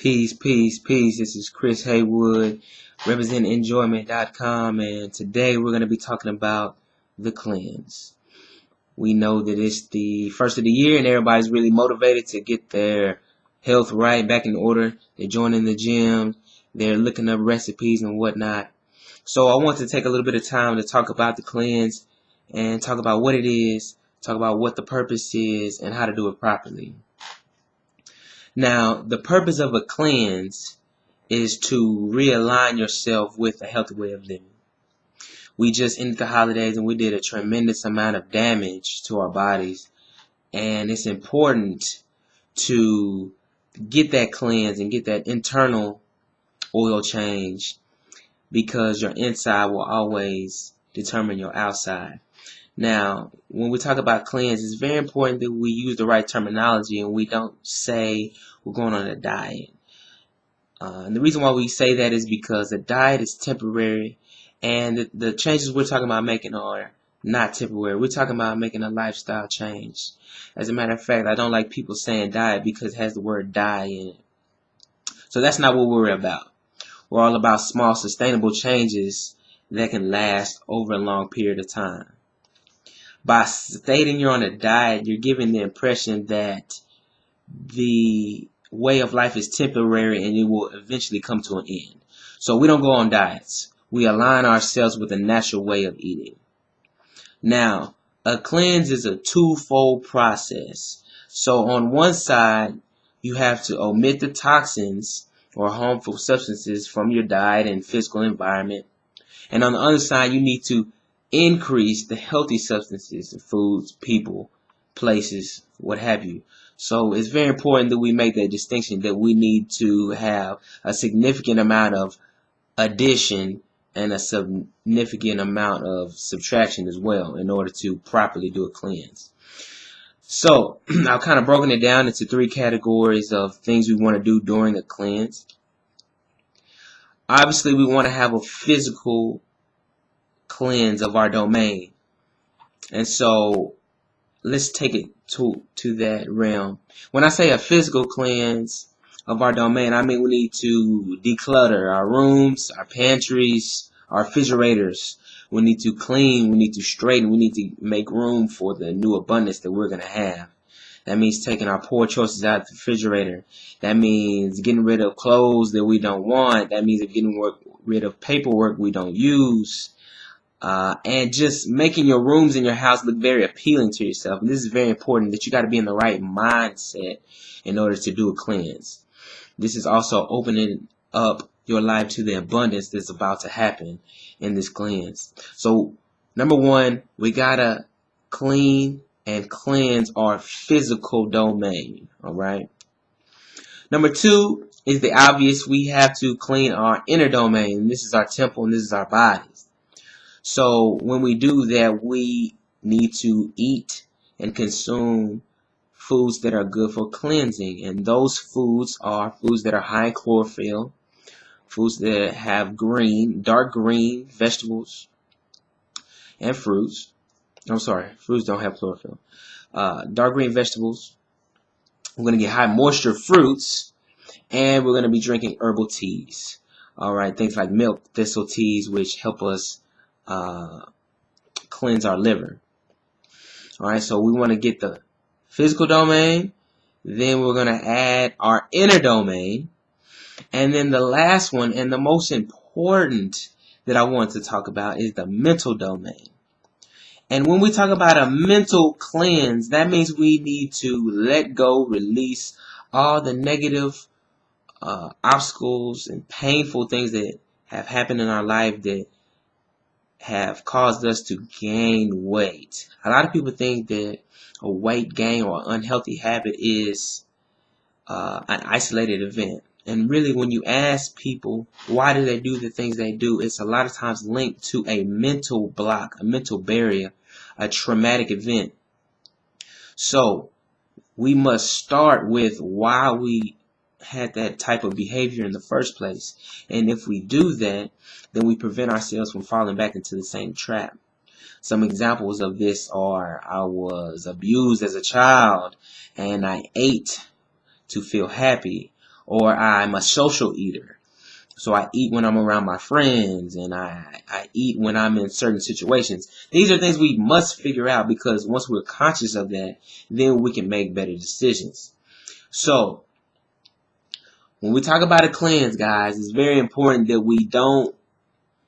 Peace, peace, peace. This is Chris Haywood, representing Enjoyment.com, and today we're going to be talking about the cleanse. We know that it's the first of the year and everybody's really motivated to get their health right, back in order. They're joining the gym, they're looking up recipes and whatnot. So I want to take a little bit of time to talk about the cleanse and talk about what it is, talk about what the purpose is, and how to do it properly. Now, the purpose of a cleanse is to realign yourself with a healthy way of living. We just ended the holidays and we did a tremendous amount of damage to our bodies. And it's important to get that cleanse and get that internal oil change, because your inside will always determine your outside. Now, when we talk about cleanse, it's very important that we use the right terminology and we don't say we're going on a diet. And the reason why we say that is because a diet is temporary, and the changes we're talking about making are not temporary. We're talking about making a lifestyle change. As a matter of fact, I don't like people saying diet because it has the word die in it. So that's not what we're about. We're all about small, sustainable changes that can last over a long period of time. By stating you're on a diet, you're giving the impression that the way of life is temporary and it will eventually come to an end. So we don't go on diets. We align ourselves with a natural way of eating. Now, a cleanse is a twofold process. So on one side, you have to omit the toxins or harmful substances from your diet and physical environment. And on the other side, you need to increase the healthy substances, foods, people, places, what have you. So it's very important that we make that distinction, that we need to have a significant amount of addition and a significant amount of subtraction as well in order to properly do a cleanse. So I've kind of broken it down into three categories of things we want to do during a cleanse. Obviously, we want to have a physical cleanse of our domain. And so let's take it to that realm. When I say a physical cleanse of our domain, I mean we need to declutter our rooms, our pantries, our refrigerators. We need to clean, we need to straighten, we need to make room for the new abundance that we're going to have. That means taking our poor choices out of the refrigerator. That means getting rid of clothes that we don't want. That means getting rid of paperwork we don't use. And just making your rooms in your house look very appealing to yourself. And this is very important, that you got to be in the right mindset in order to do a cleanse. This is also opening up your life to the abundance that's about to happen in this cleanse. So, number one, we got to clean and cleanse our physical domain. All right. Number two is the obvious. We have to clean our inner domain. This is our temple and this is our bodies. So when we do that, we need to eat and consume foods that are good for cleansing. And those foods are foods that are high in chlorophyll, foods that have dark green vegetables and fruits. I'm sorry, fruits don't have chlorophyll. Dark green vegetables. We're going to get high moisture fruits, and we're going to be drinking herbal teas. All right, things like milk, thistle teas, which help us cleanse our liver. All right, so we want to get the physical domain, then we're going to add our inner domain, and then the last one and the most important that I want to talk about is the mental domain. And when we talk about a mental cleanse, that means we need to let go, release all the negative obstacles and painful things that have happened in our life that have caused us to gain weight. A lot of people think that a weight gain or unhealthy habit is an isolated event. And really, when you ask people why do they do the things they do, it's a lot of times linked to a mental block, a mental barrier, a traumatic event. So we must start with why we had that type of behavior in the first place. And if we do that, then we prevent ourselves from falling back into the same trap. Some examples of this are: I was abused as a child and I ate to feel happy. or I'm a social eater. So I eat when I'm around my friends, and I eat when I'm in certain situations. These are things we must figure out, because once we're conscious of that, then we can make better decisions. So when we talk about a cleanse, guys, it's very important that we don't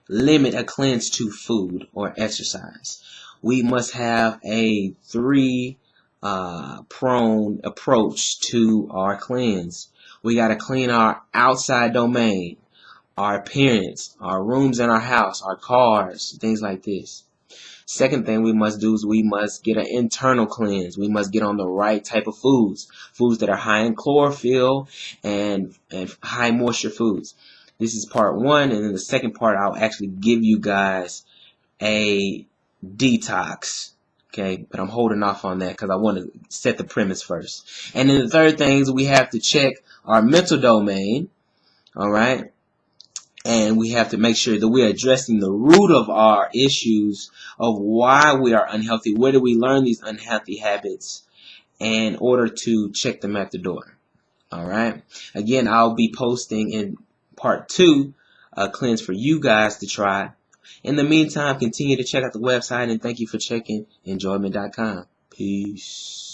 limit a cleanse to food or exercise. We must have a three-pronged approach to our cleanse. We got to clean our outside domain, our appearance, our rooms in our house, our cars, things like this. Second thing we must do is we must get an internal cleanse. We must get on the right type of foods that are high in chlorophyll and high moisture foods. This is part one, and then the second part I'll actually give you guys a detox. Okay, but I'm holding off on that because I want to set the premise first. And then the third thing is we have to check our mental domain. All right. And we have to make sure that we're addressing the root of our issues of why we are unhealthy. Where do we learn these unhealthy habits in order to check them at the door? All right. Again, I'll be posting in part 2 a cleanse for you guys to try. In the meantime, continue to check out the website, and thank you for checking enjoyment.com. Peace.